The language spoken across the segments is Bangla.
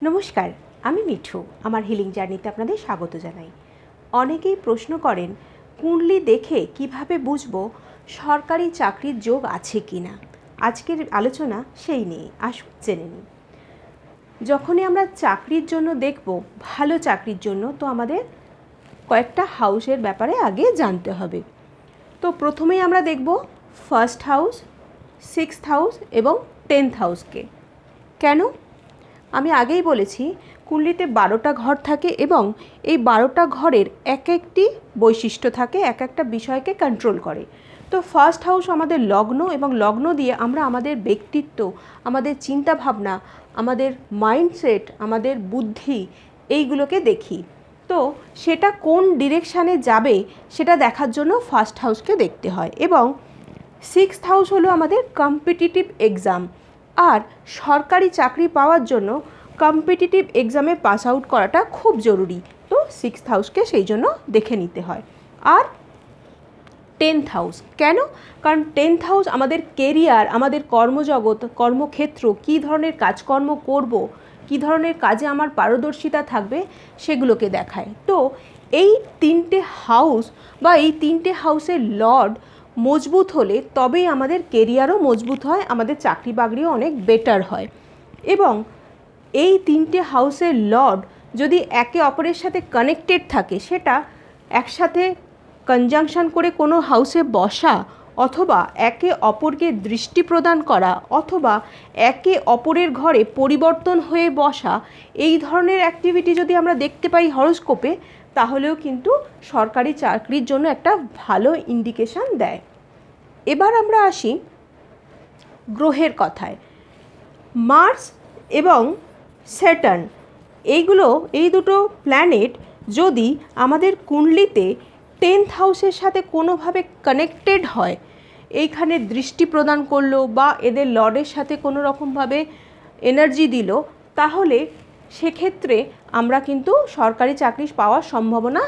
নমস্কার, আমি মিঠু। আমার হিলিং জার্নিতে আপনাদের স্বাগত জানাই। অনেকেই প্রশ্ন করেন, কুণ্ডলি দেখে কিভাবে বুঝবো সরকারি চাকরির যোগ আছে কি না। আজকের আলোচনা সেই নিয়ে, আসুন জেনে নিই। যখনই আমরা চাকরির জন্য দেখব, ভালো চাকরির জন্য, তো আমাদের কয়েকটা হাউসের ব্যাপারে আগে জানতে হবে। তো প্রথমেই আমরা দেখব ফার্স্ট হাউস, সিক্সথ হাউস এবং 10th হাউসকে। কেন? আমি আগেই বলেছি, কুণ্ডলিতে 12টা ঘর থাকে এবং এই 12টা ঘরের এক একটি বৈশিষ্ট্য থাকে, এক একটা বিষয়কে কন্ট্রোল করে। তো ফার্স্ট হাউস আমাদের লগ্ন, এবং লগ্ন দিয়ে আমরা আমাদের ব্যক্তিত্ব, আমাদের চিন্তাভাবনা, আমাদের মাইন্ডসেট, আমাদের বুদ্ধি, এইগুলোকে দেখি। তো সেটা কোন ডিরেকশানে যাবে সেটা দেখার জন্য ফার্স্ট হাউসকে দেখতে হয়। এবং সিক্সথ হাউস হলো আমাদের কম্পিটিটিভ এক্সাম। আর সরকারি চাকরি পাওয়ার জন্য কম্পিটিটিভ এক্সামে পাস আউট করাটা খুব জরুরি। তো সিক্সথ হাউসকে সেই জন্য দেখে নিতে হয়। আর 10th হাউস কেন? কারণ 10th হাউস আমাদের কেরিয়ার, আমাদের কর্মজগৎ, কর্মক্ষেত্র, কী ধরনের কাজকর্ম করব, কী ধরনের কাজে আমার পারদর্শিতা থাকবে, সেগুলোকে দেখায়। তো এই 3টে হাউস বা এই 3টে হাউসের লর্ড মজবুত হলে তবেই আমাদের কেরিয়ারও মজবুত হয়, আমাদের চাকরি বাকরিও অনেক বেটার হয়। এবং এই 3টে হাউসের লর্ড যদি একে অপরের সাথে কানেক্টেড থাকে, সেটা একসাথে কনজাংশন করে কোনো হাউসে বসা, অথবা একে অপরকে দৃষ্টি প্রদান করা, অথবা একে অপরের ঘরে পরিবর্তন হয়ে বসা, এই ধরনের অ্যাক্টিভিটি যদি আমরা দেখতে পাই হরোস্কোপে, তাহলেও কিন্তু সরকারি চাকরির জন্য একটা ভালো ইন্ডিকেশান দেয়। এবার আমরা আসি গ্রহের কথায়। মার্স এবং স্যাটার্ন, এই দুটো প্ল্যানেট যদি আমাদের কুণ্ডলিতে 10th হাউসের সাথে কোনোভাবে কানেক্টেড হয়, এইখানে দৃষ্টি প্রদান করলো বা এদের লর্ডের সাথে কোনো রকমভাবে এনার্জি দিল, তাহলে সেক্ষেত্রে আমরা কিন্তু সরকারি চাকরি পাওয়ার সম্ভাবনা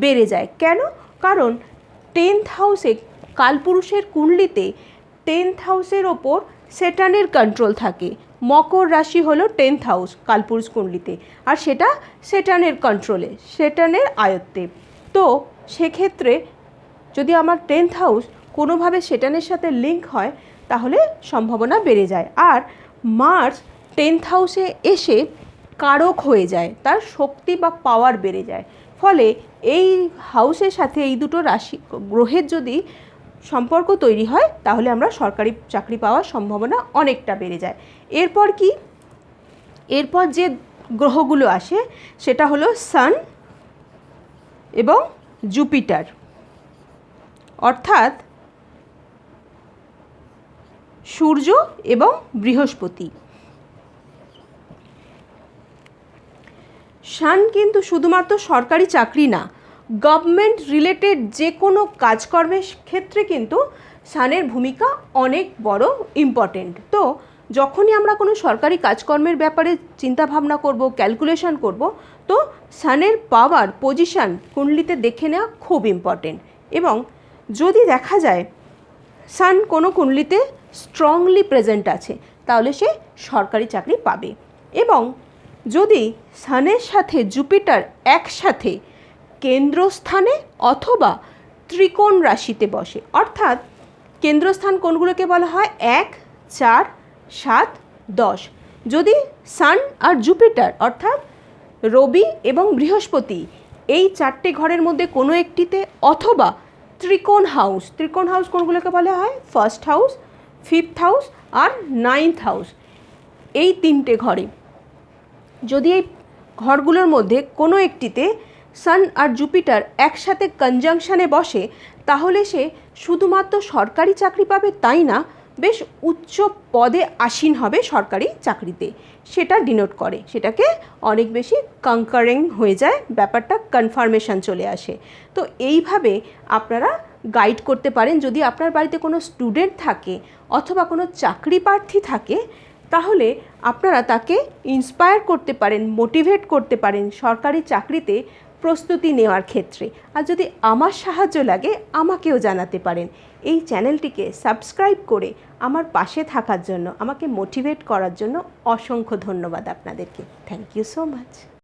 বেড়ে যায়। কেন? কারণ 10th হাউসে, কালপুরুষের কুণ্ডলিতে 10th হাউসের ওপর স্যাটার্নের কন্ট্রোল থাকে। মকর রাশি হলো 10th হাউস কালপুরুষ কুণ্ডলিতে, আর সেটা স্যাটার্নের কন্ট্রোলে, স্যাটার্নের আয়ত্তে। তো সেক্ষেত্রে যদি আমার 10th হাউস কোনোভাবে স্যাটার্নের সাথে লিঙ্ক হয়, তাহলে সম্ভাবনা বেড়ে যায়। আর মার্স 10th হাউসে এসে কারক হয়ে যায়, তার শক্তি বা পাওয়ার বেড়ে যায়। ফলে এই হাউসের সাথে এই দুটো রাশি গ্রহের যদি সম্পর্ক তৈরি হয়, তাহলে আমরা সরকারি চাকরি পাওয়ার সম্ভাবনা অনেকটা বেড়ে যায়। এরপর কি? এরপর যে গ্রহগুলো আসে সেটা হলো সান এবং জুপিটার, অর্থাৎ সূর্য এবং বৃহস্পতি। সান কিন্তু শুধুমাত্র সরকারি চাকরি না, গভর্নমেন্ট রিলেটেড যে কোনো কাজকর্মের ক্ষেত্রে কিন্তু সানের ভূমিকা অনেক বড়, ইম্পর্টেন্ট। তো যখনই আমরা কোনো সরকারি কাজকর্মের ব্যাপারে চিন্তাভাবনা করব, ক্যালকুলেশন করব, তো সানের পাওয়ার, পজিশান কুণ্ডলিতে দেখে নেওয়া খুব ইম্পর্টেন্ট। এবং যদি দেখা যায় সান কোনো কুণ্ডলিতে স্ট্রংলি প্রেজেন্ট আছে, তাহলে সে সরকারি চাকরি পাবে। এবং যদি সানের সাথে জুপিটার একসাথে কেন্দ্রস্থানে অথবা ত্রিকোণ রাশিতে বসে, অর্থাৎ কেন্দ্রস্থান কোনগুলোকে বলা হয় 1, 4, 7, 10, যদি সান আর জুপিটার অর্থাৎ রবি এবং বৃহস্পতি এই 4টে ঘরের মধ্যে কোনো একটিতে, অথবা ত্রিকোণ হাউস কোনগুলোকে বলা হয় ফার্স্ট হাউস, 5th হাউস আর 9th হাউস, এই 3টে ঘরে যদি এই ঘরগুলোর মধ্যে কোনো একটিতে সান আর জুপিটার একসাথে কনজাংশনে বসে, তাহলে সে শুধুমাত্র সরকারি চাকরি পাবে তাই না, বেশ উচ্চ পদে আসীন হবে সরকারি চাকরিতে। সেটা ডিনোট করে, সেটাকে অনেক বেশি কনকারিং হয়ে যায়, ব্যাপারটা কনফার্মেশন চলে আসে। তো এইভাবে আপনারা গাইড করতে পারেন। যদি আপনার বাড়িতে কোনো স্টুডেন্ট থাকে অথবা কোনো চাকরি প্রার্থী থাকে, তাহলে আপনারা তাকে ইন্সপায়ার করতে পারেন, মোটিভেট করতে পারেন সরকারি চাকরিতে প্রস্তুতি নেওয়ার ক্ষেত্রে। আর যদি আমার সাহায্য লাগে, আমাকেও জানাতে পারেন। এই চ্যানেলটিকে সাবস্ক্রাইব করে আমার পাশে থাকার জন্য, আমাকে মোটিভেট করার জন্য অসংখ্য ধন্যবাদ আপনাদেরকে। Thank you so much.